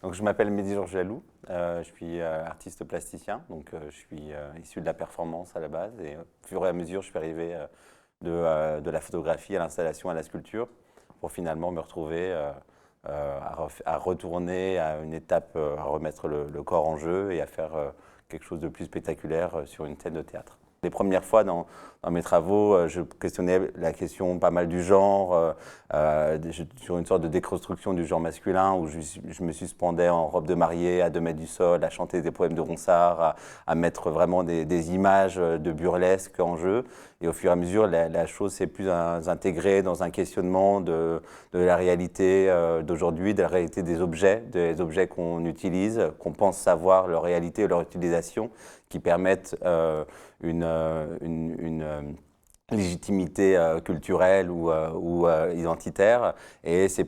Donc, je m'appelle Mehdi Georges-Jalou, je suis artiste plasticien, donc je suis issu de la performance à la base et au fur et à mesure je suis arrivé de la photographie à l'installation à la sculpture pour finalement me retrouver à retourner à une étape, à remettre le corps en jeu et à faire quelque chose de plus spectaculaire sur une scène de théâtre. Les premières fois dans mes travaux, je questionnais la question pas mal du genre, sur une sorte de déconstruction du genre masculin, où je me suspendais en robe de mariée à 2 mètres du sol, à chanter des poèmes de Ronsard, à mettre vraiment des images de burlesque en jeu. Et au fur et à mesure, la chose s'est plus intégrée dans un questionnement de la réalité d'aujourd'hui, de la réalité des objets qu'on utilise, qu'on pense savoir leur réalité et leur utilisation, qui permettent une légitimité culturelle ou identitaire. Et c'est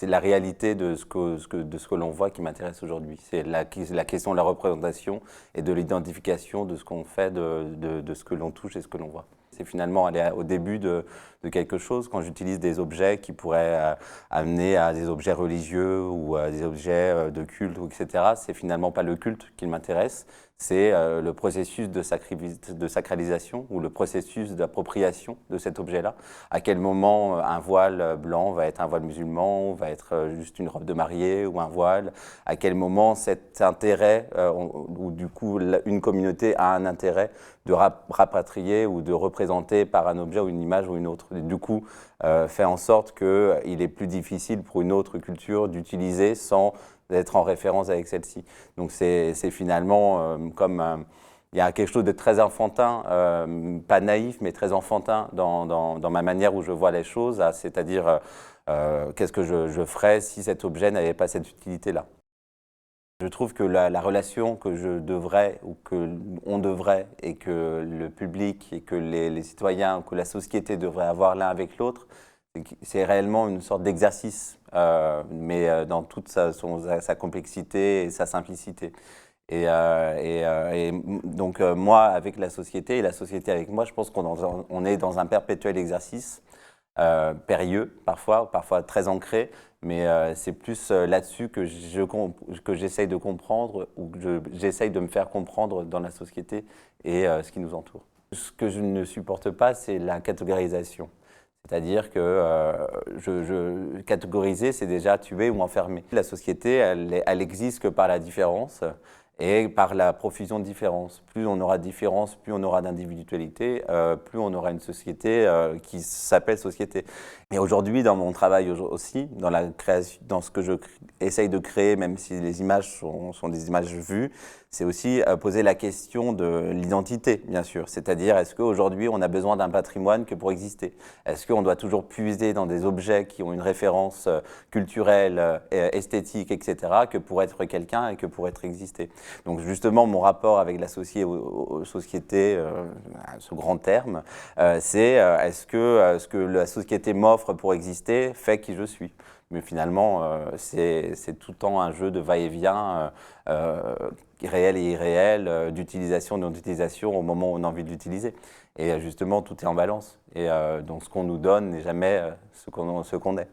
la réalité de ce que l'on voit qui m'intéresse aujourd'hui. C'est la question de la représentation et de l'identification de ce qu'on fait, de ce que l'on touche et ce que l'on voit. C'est finalement aller au début de quelque chose. Quand j'utilise des objets qui pourraient amener à des objets religieux ou à des objets de culte, etc., c'est finalement pas le culte qui m'intéresse, c'est le processus de sacralisation ou le processus d'appropriation de cet objet-là. À quel moment un voile blanc va être un voile musulman, ou va être juste une robe de mariée ou un voile. À quel moment cet intérêt, ou du coup une communauté a un intérêt de rapatrier ou de représenter par un objet ou une image ou une autre. Et du coup, fait en sorte qu'il est plus difficile pour une autre culture d'utiliser sans d'être en référence avec celle-ci. Donc c'est finalement comme il y a quelque chose de très enfantin, pas naïf, mais très enfantin dans ma manière où je vois les choses, c'est-à-dire qu'est-ce que je ferais si cet objet n'avait pas cette utilité-là. Je trouve que la relation que je devrais, ou que on devrait, et que le public, et que les citoyens, que la société devrait avoir l'un avec l'autre, c'est réellement une sorte d'exercice, mais dans toute sa complexité et sa simplicité. Et donc moi avec la société et la société avec moi, je pense qu'on est dans un perpétuel exercice, périlleux parfois très ancré, mais c'est plus là-dessus que j'essaye de comprendre ou que j'essaye de me faire comprendre dans la société et ce qui nous entoure. Ce que je ne supporte pas, c'est la catégorisation. C'est-à-dire que catégoriser, c'est déjà tuer ou enfermer. La société, elle existe que par la différence et par la profusion de différences. Plus on aura de différences, plus on aura d'individualité, plus on aura une société qui s'appelle société. Et aujourd'hui, dans mon travail aussi, dans la création, dans ce que essaye de créer, même si les images sont des images vues, c'est aussi poser la question de l'identité, bien sûr. C'est-à-dire, est-ce qu'aujourd'hui, on a besoin d'un patrimoine que pour exister? Est-ce qu'on doit toujours puiser dans des objets qui ont une référence culturelle, esthétique, etc., que pour être quelqu'un et que pour être existé? Donc justement, mon rapport avec l'associé aux sociétés, ce grand terme, c'est est-ce que ce que la société m'offre pour exister fait qui je suis? Mais finalement, c'est tout le temps un jeu de va-et-vient, réel et irréel, d'utilisation, non d'utilisation au moment où on a envie de l'utiliser. Et justement, tout est en balance. Et donc ce qu'on nous donne n'est jamais ce qu'on est.